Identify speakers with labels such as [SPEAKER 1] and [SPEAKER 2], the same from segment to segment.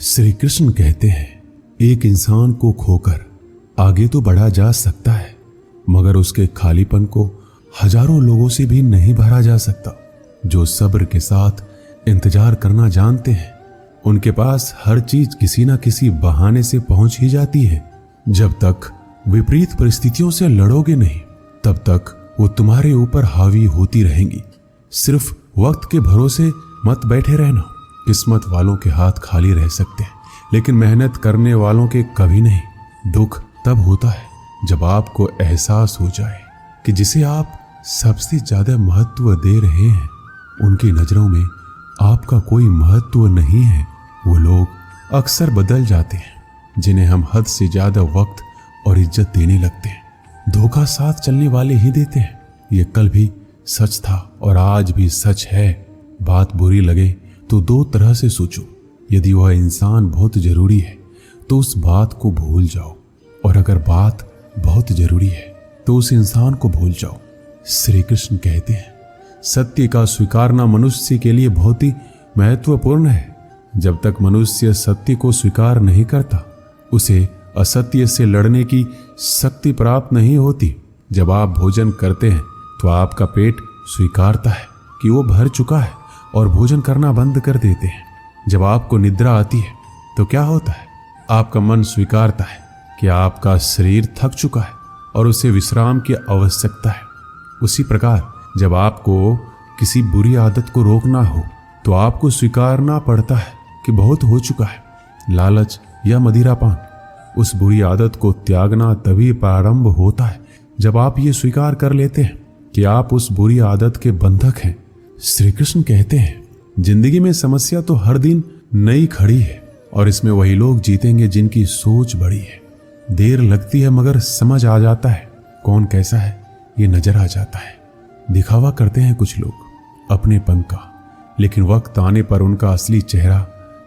[SPEAKER 1] श्री कृष्ण कहते हैं, एक इंसान को खोकर आगे तो बढ़ा जा सकता है, मगर उसके खालीपन को हजारों लोगों से भी नहीं भरा जा सकता। जो सब्र के साथ इंतजार करना जानते हैं, उनके पास हर चीज किसी ना किसी बहाने से पहुंच ही जाती है। जब तक विपरीत परिस्थितियों से लड़ोगे नहीं, तब तक वो तुम्हारे ऊपर हावी होती रहेंगी। सिर्फ वक्त के भरोसे मत बैठे रहना। किस्मत वालों के हाथ खाली रह सकते हैं, लेकिन मेहनत करने वालों के कभी नहीं। दुख तब होता है जब आपको एहसास हो जाए कि जिसे आप सबसे ज्यादा महत्व दे रहे हैं, उनकी नजरों में आपका कोई महत्व नहीं है। वो लोग अक्सर बदल जाते हैं जिन्हें हम हद से ज्यादा वक्त और इज्जत देने लगते हैं। धोखा साथ चलने वाले ही देते हैं। ये कल भी सच था और आज भी सच है। बात बुरी लगे तो दो तरह से सोचो। यदि वह इंसान बहुत जरूरी है तो उस बात को भूल जाओ, और अगर बात बहुत जरूरी है तो उस इंसान को भूल जाओ। श्री कृष्ण कहते हैं, सत्य का स्वीकारना मनुष्य के लिए बहुत ही महत्वपूर्ण है। जब तक मनुष्य सत्य को स्वीकार नहीं करता, उसे असत्य से लड़ने की शक्ति प्राप्त नहीं होती। जब आप भोजन करते हैं तो आपका पेट स्वीकारता है कि वो भर चुका है और भोजन करना बंद कर देते हैं। जब आपको निद्रा आती है तो क्या होता है? आपका मन स्वीकारता है कि आपका शरीर थक चुका है और उसे विश्राम की आवश्यकता है। उसी प्रकार जब आपको किसी बुरी आदत को रोकना हो तो आपको स्वीकारना पड़ता है कि बहुत हो चुका है। लालच या मदिरापान, उस बुरी आदत को त्यागना तभी प्रारंभ होता है जब आप ये स्वीकार कर लेते हैं कि आप उस बुरी आदत के बंधक हैं। श्री कृष्ण कहते हैं, जिंदगी में समस्या तो हर दिन नई खड़ी है और इसमें वही लोग जीतेंगे जिनकी सोच बड़ी है। देर लगती है मगर समझ आ जाता है कौन कैसा है, ये नजर आ जाता है। दिखावा करते हैं कुछ लोग अपनेपन का, लेकिन वक्त आने पर उनका असली चेहरा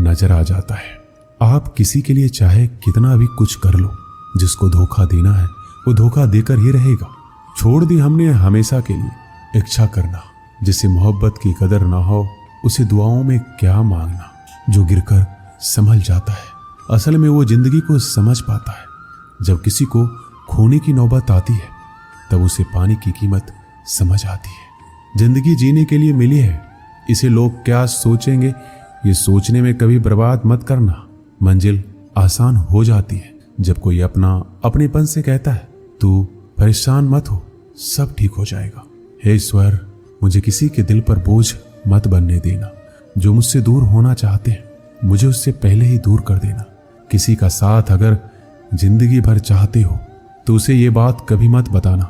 [SPEAKER 1] नजर आ जाता है। आप किसी के लिए चाहे कितना भी कुछ कर लो, जिसको धोखा देना है वो धोखा देकर ही रहेगा। छोड़ दी हमने हमेशा के लिए इच्छा करना। जिसे मोहब्बत की कदर ना हो, उसे दुआओं में क्या मांगना। जो गिरकर संभल जाता है, असल में वो जिंदगी को समझ पाता है। जब किसी को खोने की नौबत आती है, तब उसे पाने की कीमत समझ आती है। जिंदगी जीने के लिए मिली है, इसे लोग क्या सोचेंगे ये सोचने में कभी बर्बाद मत करना। मंजिल आसान हो जाती है जब कोई अपनेपन से कहता है, तू परेशान मत हो, सब ठीक हो जाएगा। हे ईश्वर, मुझे किसी के दिल पर बोझ मत बनने देना। जो मुझसे दूर होना चाहते हैं, मुझे उससे पहले ही दूर कर देना। किसी का साथ अगर जिंदगी भर चाहते हो तो उसे ये बात कभी मत बताना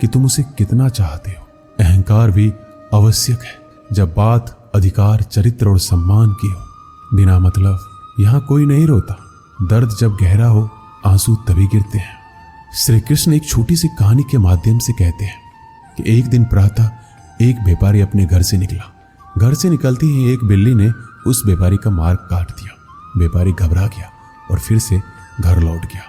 [SPEAKER 1] कि तुम उसे कितना चाहते हो। अहंकार भी आवश्यक है जब बात अधिकार, चरित्र और सम्मान की हो। बिना मतलब यहाँ कोई नहीं रोता। दर्द जब गहरा हो, आंसू तभी गिरते हैं। श्री कृष्ण एक छोटी सी कहानी के माध्यम से कहते हैं कि एक दिन प्रातः एक व्यापारी अपने घर से निकला। घर से निकलते ही एक बिल्ली ने उस व्यापारी का मार्ग काट दिया। व्यापारी घबरा गया और फिर से घर लौट गया।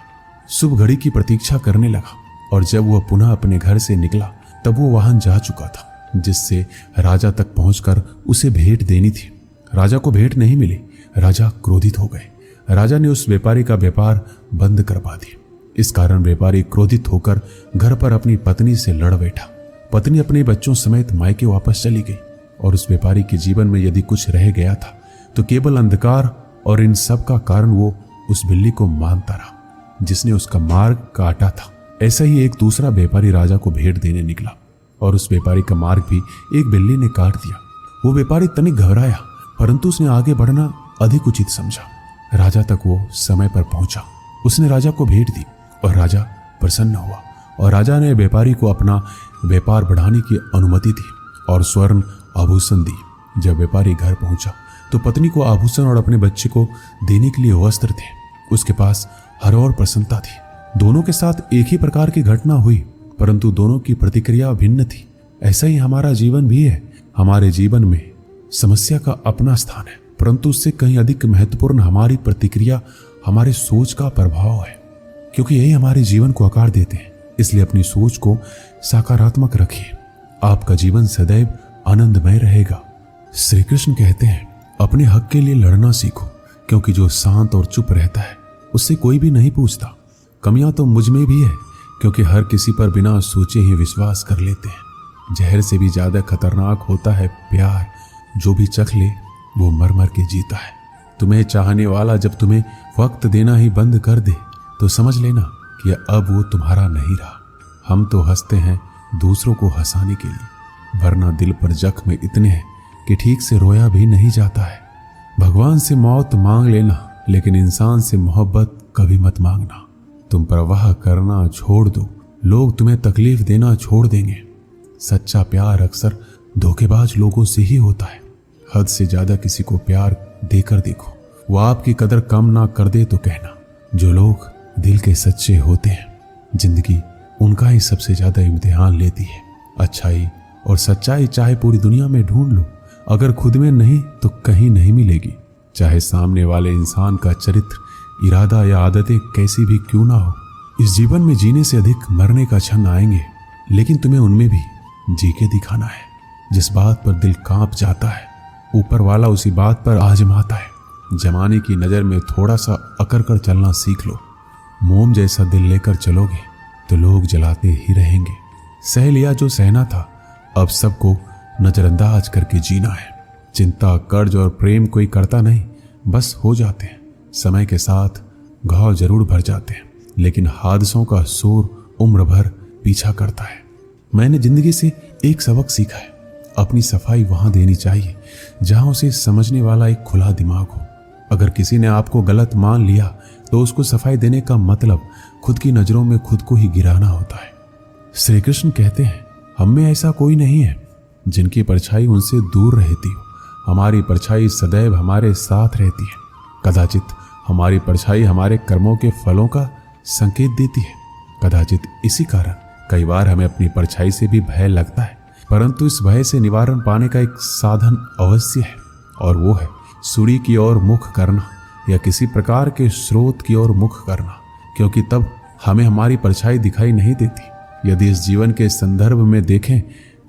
[SPEAKER 1] शुभ घड़ी की प्रतीक्षा करने लगा, और जब वह पुनः अपने घर से निकला तब वो वाहन जा चुका था जिससे राजा तक पहुंचकर उसे भेंट देनी थी। राजा को भेंट नहीं मिली। राजा क्रोधित हो गए। राजा ने उस व्यापारी का व्यापार बंद करवा दिया। इस कारण व्यापारी क्रोधित होकर घर पर अपनी पत्नी से लड़ बैठा। पत्नी अपने बच्चों समेत मायके वापस चली गई, और उस व्यापारी के जीवन में यदि कुछ रह गया था तो केवल अंधकार, और इन सब का कारण वो उस बिल्ली को मानता रहा जिसने उसका मार्ग काटा था। ऐसा ही एक दूसरा व्यापारी राजा को भेंट देने निकला, और उस व्यापारी का मार्ग भी एक बिल्ली ने काट दिया। वो व्यापारी तनिक घबराया, परंतु उसने आगे बढ़ना अधिक उचित समझा। राजा तक वो समय पर पहुंचा। उसने राजा को भेंट दी और राजा प्रसन्न हुआ, और राजा ने व्यापारी को अपना व्यापार बढ़ाने की अनुमति दी और स्वर्ण आभूषण दी। जब व्यापारी घर पहुंचा तो पत्नी को आभूषण और अपने बच्चे को देने के लिए वस्त्र थे। उसके पास हर और प्रसन्नता थी। दोनों के साथ एक ही प्रकार की घटना हुई, परंतु दोनों की प्रतिक्रिया भिन्न थी। ऐसा ही हमारा जीवन भी है। हमारे जीवन में समस्या का अपना स्थान है, परंतु उससे कहीं अधिक महत्वपूर्ण हमारी प्रतिक्रिया, हमारे सोच का प्रभाव है, क्योंकि यही हमारे जीवन को आकार देते हैं। इसलिए अपनी सोच को सकारात्मक रखिए। आपका जीवन सदैव आनंदमय रहेगा। श्री कृष्ण कहते हैं, अपने हक के लिए लड़ना सीखो, क्योंकि जो शांत और चुप रहता है उससे कोई भी नहीं पूछता। कमियां तो मुझ में भी है, क्योंकि हर किसी पर बिना सोचे ही विश्वास कर लेते हैं। जहर से भी ज्यादा खतरनाक होता है प्यार, जो भी चख ले वो मर मर के जीता है। तुम्हें चाहने वाला जब तुम्हें वक्त देना ही बंद कर दे तो समझ लेना कि अब वो तुम्हारा नहीं रहा। हम तो हंसते हैं दूसरों को हंसाने के लिए, वरना दिल पर जख्म इतने हैं कि ठीक से रोया भी नहीं जाता है। भगवान से मौत मांग लेना, लेकिन इंसान से मोहब्बत कभी मत मांगना। तुम परवाह करना छोड़ दो, लोग तुम्हें तकलीफ देना छोड़ देंगे। सच्चा प्यार अक्सर धोखेबाज लोगों से ही होता है। हद से ज्यादा किसी को प्यार देकर देखो, वो आपकी कदर कम ना कर दे तो कहना। जो लोग दिल के सच्चे होते हैं, जिंदगी उनका ही सबसे ज्यादा इम्तिहान लेती है। अच्छाई और सच्चाई चाहे पूरी दुनिया में ढूंढ लो, अगर खुद में नहीं तो कहीं नहीं मिलेगी। चाहे सामने वाले इंसान का चरित्र, इरादा या आदतें कैसी भी क्यों ना हो। इस जीवन में जीने से अधिक मरने का क्षण आएंगे, लेकिन तुम्हें उनमें भी जी के दिखाना है। जिस बात पर दिल कांप जाता है, ऊपर वाला उसी बात पर आजमाता है। जमाने की नजर में थोड़ा सा अकड़ कर चलना सीख लो। मोम जैसा दिल लेकर चलोगे तो लोग जलाते ही रहेंगे। सह लिया जो सहना था, अब सबको नजरअंदाज करके जीना है। चिंता, कर्ज और प्रेम कोई करता नहीं, बस हो जाते हैं। समय के साथ घाव जरूर भर जाते हैं, लेकिन हादसों का शोर उम्र भर पीछा करता है। मैंने जिंदगी से एक सबक सीखा है, अपनी सफाई वहां देनी चाहिए जहां उसे समझने वाला एक खुला दिमाग हो। अगर किसी ने आपको गलत मान लिया तो उसको सफाई देने का मतलब खुद की नजरों में खुद को ही गिराना होता है। श्री कृष्ण कहते हैं, हम में ऐसा कोई नहीं है जिनकी परछाई उनसे दूर रहती हो। हमारी परछाई सदैव हमारे साथ रहती है। कदाचित हमारी परछाई हमारे कर्मों के फलों का संकेत देती है। कदाचित इसी कारण कई बार हमें अपनी परछाई से भी भय लगता है, परंतु इस भय से निवारण पाने का एक साधन अवश्य है, और वो है सूर्य की ओर मुख करना या किसी प्रकार के स्रोत की ओर मुख करना, क्योंकि तब हमें हमारी परछाई दिखाई नहीं देती। यदि इस जीवन के संदर्भ में देखें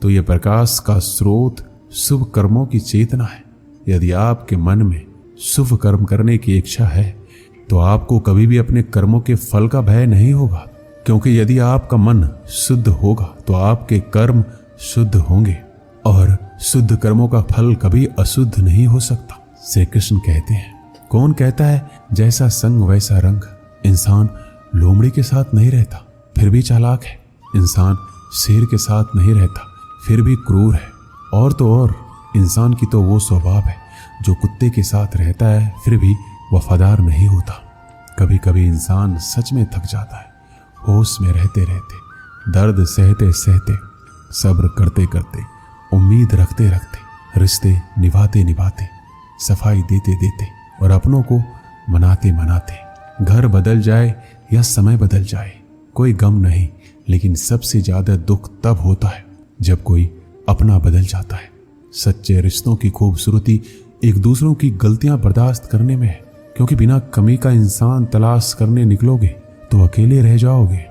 [SPEAKER 1] तो यह प्रकाश का स्रोत शुभ कर्मों की चेतना है। यदि आपके मन में शुभ कर्म करने की इच्छा है तो आपको कभी भी अपने कर्मों के फल का भय नहीं होगा, क्योंकि यदि आपका मन शुद्ध होगा तो आपके कर्म शुद्ध होंगे, और शुद्ध कर्मों का फल कभी अशुद्ध नहीं हो सकता। श्री कृष्ण कहते हैं, कौन कहता है जैसा संग वैसा रंग। इंसान लोमड़ी के साथ नहीं रहता फिर भी चालाक है। इंसान शेर के साथ नहीं रहता फिर भी क्रूर है। और तो और इंसान की तो वो स्वभाव है जो कुत्ते के साथ रहता है फिर भी वफादार नहीं होता। कभी कभी इंसान सच में थक जाता है, होश में रहते रहते, दर्द सहते सहते, सब्र करते करते, उम्मीद रखते रखते, रिश्ते निभाते निभाते, सफाई देते देते और अपनों को मनाते मनाते। घर बदल जाए या समय बदल जाए कोई गम नहीं, लेकिन सबसे ज्यादा दुख तब होता है जब कोई अपना बदल जाता है। सच्चे रिश्तों की खूबसूरती एक दूसरों की गलतियां बर्दाश्त करने में है, क्योंकि बिना कमी का इंसान तलाश करने निकलोगे तो अकेले रह जाओगे।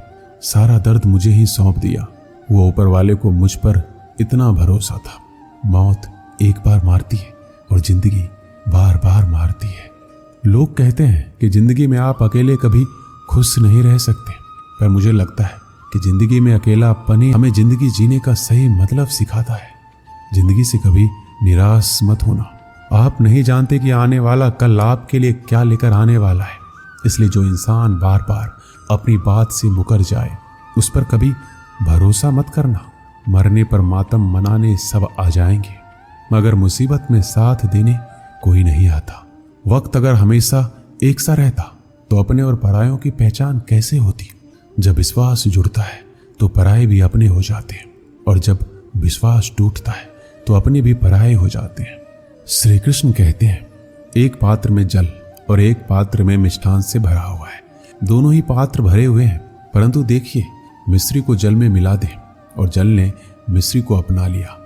[SPEAKER 1] सारा दर्द मुझे ही सौंप दिया, वो ऊपर वाले को मुझ पर इतना भरोसा था। मौत एक बार मारती है और जिंदगी बार बार मारती है। लोग कहते हैं कि जिंदगी में आप अकेले कभी खुश नहीं रह सकते, पर मुझे लगता है कि जिंदगी में अकेलापन ही हमें जिंदगी जीने का सही मतलब सिखाता है। जिंदगी से कभी निराश मत होना। आप नहीं जानते कि आने वाला कल आपके लिए क्या लेकर आने वाला है, इसलिए जो इंसान बार बार अपनी बात से मुकर जाए उस पर कभी भरोसा मत करना। मरने पर मातम मनाने सब आ जाएंगे, मगर मुसीबत में साथ देने कोई नहीं आता। वक्त अगर हमेशा एक सा रहता तो अपने और परायों की पहचान कैसे होती। जब विश्वास जुड़ता है तो पराये भी अपने हो जाते हैं, और जब विश्वास टूटता है तो अपने भी पराये हो जाते हैं। श्री कृष्ण कहते हैं, एक पात्र में जल और एक पात्र में मिष्ठान से भरा हुआ है। दोनों ही पात्र भरे हुए हैं, परंतु देखिए, मिस्री को जल में मिला दे और जल ने मिस्री को अपना लिया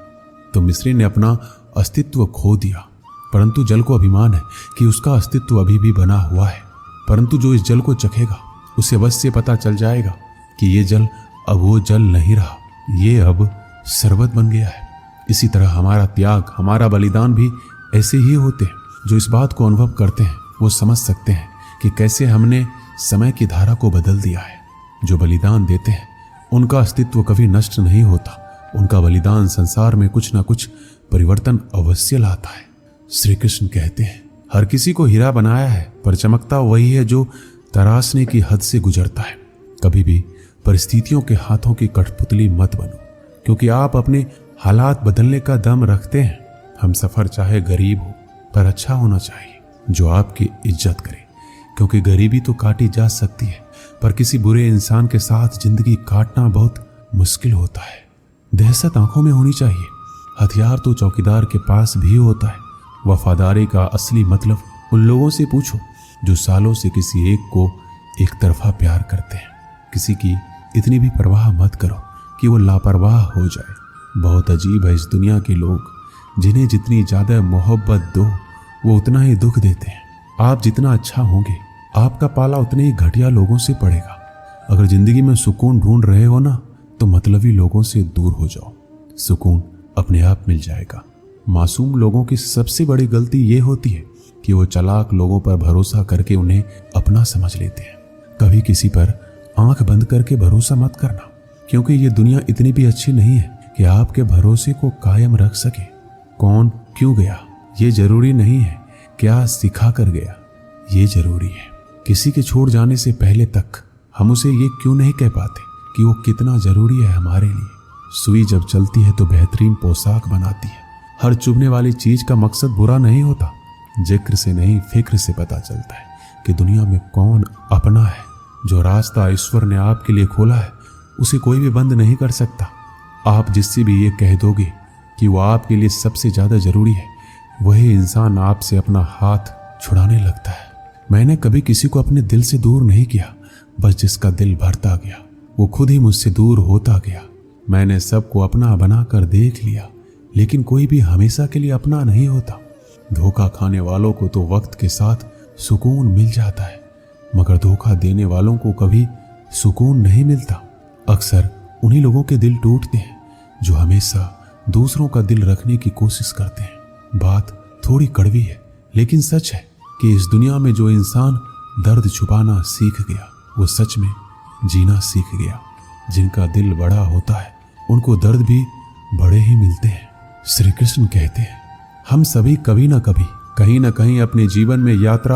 [SPEAKER 1] तो मिस्री ने अपना अस्तित्व खो दिया। परंतु जल को अभिमान है कि उसका अस्तित्व अभी भी बना हुआ है। परंतु जो इस जल को चखेगा उसे अवश्य पता चल जाएगा कि ये जल अब वो जल नहीं रहा, ये अब शरबत बन गया है। इसी तरह हमारा त्याग, हमारा बलिदान भी ऐसे ही होते हैं, जो इस बात को अनुभव करते हैं वो समझ सकते हैं कि कैसे हमने समय की धारा को बदल दिया है। जो बलिदान देते हैं उनका अस्तित्व कभी नष्ट नहीं होता। उनका बलिदान संसार में कुछ ना कुछ परिवर्तन अवश्य लाता है। श्री कृष्ण कहते हैं, हर किसी को हीरा बनाया है, पर चमकता वही है जो तराशने की हद से गुजरता है। कभी भी परिस्थितियों के हाथों की कठपुतली मत बनो, क्योंकि आप अपने हालात बदलने का दम रखते हैं। हम सफर चाहे गरीब हो, पर अच्छा होना चाहिए, जो आपकी इज्जत करे, क्योंकि गरीबी तो काटी जा सकती है, पर किसी बुरे इंसान के साथ जिंदगी काटना बहुत मुश्किल होता है। दहशत आंखों में होनी चाहिए। हथियार तो चौकीदार के पास भी होता है। वफादारी का असली मतलब उन लोगों से पूछो जो सालों से किसी एक को एक तरफा प्यार करते हैं। किसी की इतनी भी परवाह मत करो कि वो लापरवाह हो जाए। बहुत अजीब है इस दुनिया के लोग, जिन्हें जितनी ज्यादा मोहब्बत दो वो उतना ही दुख देते हैं। आप जितना अच्छा होंगे, आपका पाला उतने ही घटिया लोगों से पड़ेगा। अगर जिंदगी में सुकून ढूंढ रहे हो ना, तो मतलबी लोगों से दूर हो जाओ। सुकून अपने आप मिल जाएगा। मासूम लोगों की सबसे बड़ी गलती ये होती है कि वो चालाक लोगों पर भरोसा करके उन्हें अपना समझ लेते हैं। कभी किसी पर आंख बंद करके भरोसा मत करना, क्योंकि ये दुनिया इतनी भी अच्छी नहीं है कि आपके भरोसे को कायम रख सके। कौन क्यों गया ये जरूरी नहीं है, क्या सिखा कर गया ये जरूरी है। किसी के छोड़ जाने से पहले तक हम उसे ये क्यों नहीं कह पाते कि वो कितना जरूरी है हमारे लिए। सुई जब चलती है तो बेहतरीन पोशाक बनाती है। हर चुभने वाली चीज का मकसद बुरा नहीं होता। जिक्र से नहीं, फिक्र से पता चलता है कि दुनिया में कौन अपना है। जो रास्ता ईश्वर ने आपके लिए खोला है उसे कोई भी बंद नहीं कर सकता। आप जिससे भी ये कह दोगे कि वो आपके लिए सबसे ज्यादा जरूरी है, वही इंसान आपसे अपना हाथ छुड़ाने लगता है। मैंने कभी किसी को अपने दिल से दूर नहीं किया, बस जिसका दिल भरता गया वो खुद ही मुझसे दूर होता गया। मैंने सबको अपना बनाकर देख लिया, लेकिन कोई भी हमेशा के लिए अपना नहीं होता। धोखा खाने वालों को तो वक्त के साथ सुकून मिल जाता है, मगर धोखा देने वालों को कभी सुकून नहीं मिलता। अक्सर उन्हीं लोगों के दिल टूटते हैं जो हमेशा दूसरों का दिल रखने की कोशिश करते हैं। बात थोड़ी कड़वी है, लेकिन सच है कि इस दुनिया में जो इंसान दर्द छुपाना सीख गया, वो सच में जीना सीख गया। जिनका दिल बड़ा होता है उनको दर्द भी बड़े ही मिलते हैं। श्री कृष्ण कहते हैं, हम सभी कभी ना कभी कहीं ना कहीं अपने जीवन में यात्रा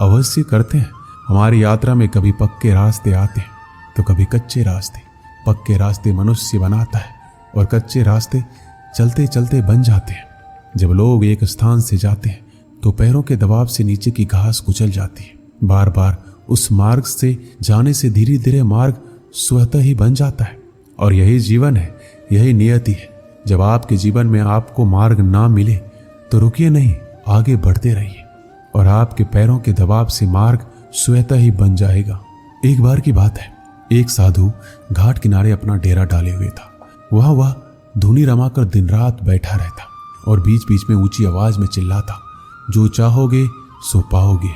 [SPEAKER 1] अवश्य करते हैं। हमारी यात्रा में कभी पक्के रास्ते आते हैं तो कभी कच्चे रास्ते। पक्के रास्ते मनुष्य बनाता है और कच्चे रास्ते चलते चलते बन जाते हैं। जब लोग एक स्थान से जाते हैं तो पैरों के दबाव से नीचे की घास कुचल जाती है। बार बार उस मार्ग से जाने से धीरे धीरे मार्ग स्वतः ही बन जाता है। और यही जीवन है, यही नियति है। जब आपके जीवन में आपको मार्ग ना मिले तो रुकिए नहीं, आगे बढ़ते रहिए और आपके पैरों के दबाव से मार्ग स्वतः ही बन जाएगा। एक बार की बात है, एक साधु घाट किनारे अपना डेरा डाले हुए था। वह धुनी रमाकर दिन रात बैठा रहता और बीच बीच में ऊंची आवाज में चिल्लाता, जो चाहोगे सो पाओगे।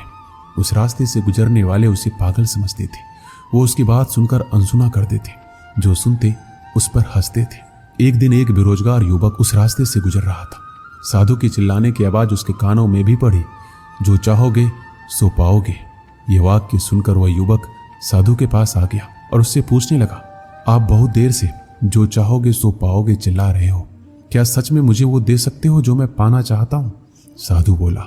[SPEAKER 1] उस रास्ते से गुजरने वाले उसे पागल समझते थे। वो उसकी बात सुनकर अनसुना कर देते, जो सुनते उस पर हंसते थे। एक दिन एक बेरोजगार युवक उस रास्ते से गुजर रहा था। साधु की चिल्लाने की आवाज उसके कानों में भी पड़ी, जो चाहोगे सो पाओगे। ये वाक्य सुनकर वह युवक साधु के पास आ गया और उससे पूछने लगा, आप बहुत देर से जो चाहोगे सो पाओगे चिल्ला रहे हो, क्या सच में मुझे वो दे सकते हो जो मैं पाना चाहता हूँ? साधु बोला,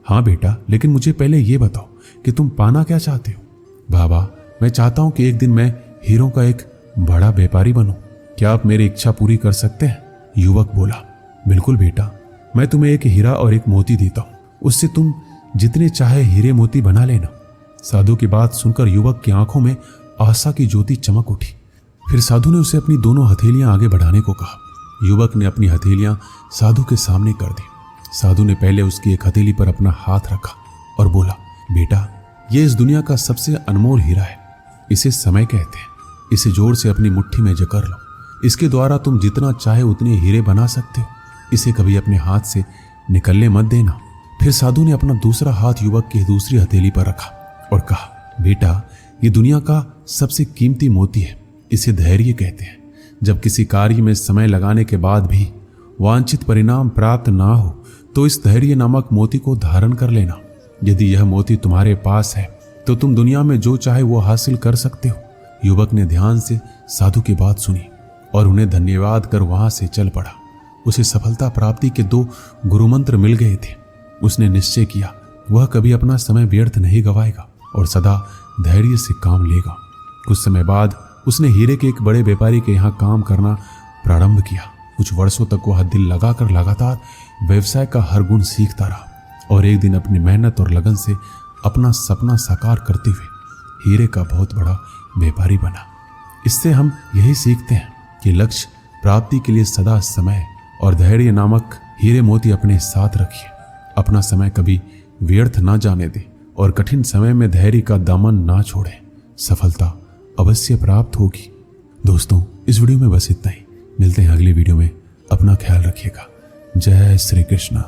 [SPEAKER 1] हाँ बेटा, लेकिन मुझे पहले ये बताओ कि तुम पाना क्या चाहते हो? बाबा, मैं चाहता हूं कि एक दिन मैं हीरों का एक बड़ा व्यापारी बनूं। क्या आप मेरी इच्छा पूरी कर सकते हैं? युवक बोला, बिल्कुल बेटा, मैं तुम्हें एक हीरा और एक मोती देता हूं, उससे तुम जितने चाहे हीरे मोती बना लेना। साधु की बात सुनकर युवक की आंखों में आशा की ज्योति चमक उठी। फिर साधु ने उसे अपनी दोनों हथेलियां आगे बढ़ाने को कहा। युवक ने अपनी हथेलियां साधु के सामने कर दी। साधु ने पहले उसकी एक हथेली पर अपना हाथ रखा और बोला, बेटा, यह इस दुनिया का सबसे अनमोल हीरा है। इसे समय कहते हैं। इसे जोर से अपनी मुट्ठी में जकड़ लो। इसके द्वारा तुम जितना चाहे उतने हीरे बना सकते हो। इसे कभी अपने हाथ से निकलने मत देना। फिर साधु ने अपना दूसरा हाथ युवक की दूसरी हथेली पर रखा और कहा, बेटा, ये दुनिया का सबसे कीमती मोती है। इसे धैर्य कहते हैं। जब किसी कार्य में समय लगाने के बाद भी वांछित परिणाम प्राप्त ना हो तो इस धैर्य नामक मोती को धारण कर लेना। यदि यह मोती तुम्हारे पास है तो तुम दुनिया में जो चाहे वो हासिल कर सकते हो। युवक ने ध्यान से साधु की बात सुनी और उन्हें धन्यवाद कर वहां से चल पड़ा। उसे सफलता प्राप्ति के 2 गुरुमंत्र मिल गए थे। उसने निश्चय किया वह कभी अपना समय व्यर्थ नहीं गवाएगा और सदा धैर्य से काम लेगा। कुछ समय बाद उसने हीरे के एक बड़े व्यापारी के यहाँ काम करना प्रारंभ किया। कुछ वर्षों तक वह दिल लगाकर लगातार व्यवसाय का हर गुण सीखता रहा और एक दिन अपनी मेहनत और लगन से अपना सपना साकार करते हुए हीरे का बहुत बड़ा व्यापारी बना। इससे हम यही सीखते हैं कि लक्ष्य प्राप्ति के लिए सदा समय और धैर्य नामक हीरे मोती अपने साथ रखिए। अपना समय कभी व्यर्थ ना जाने दें और कठिन समय में धैर्य का दामन ना छोड़ें। सफलता अवश्य प्राप्त होगी। दोस्तों, इस वीडियो में बस इतना ही। मिलते हैं अगली वीडियो में। अपना ख्याल रखिएगा। जय श्री कृष्ण।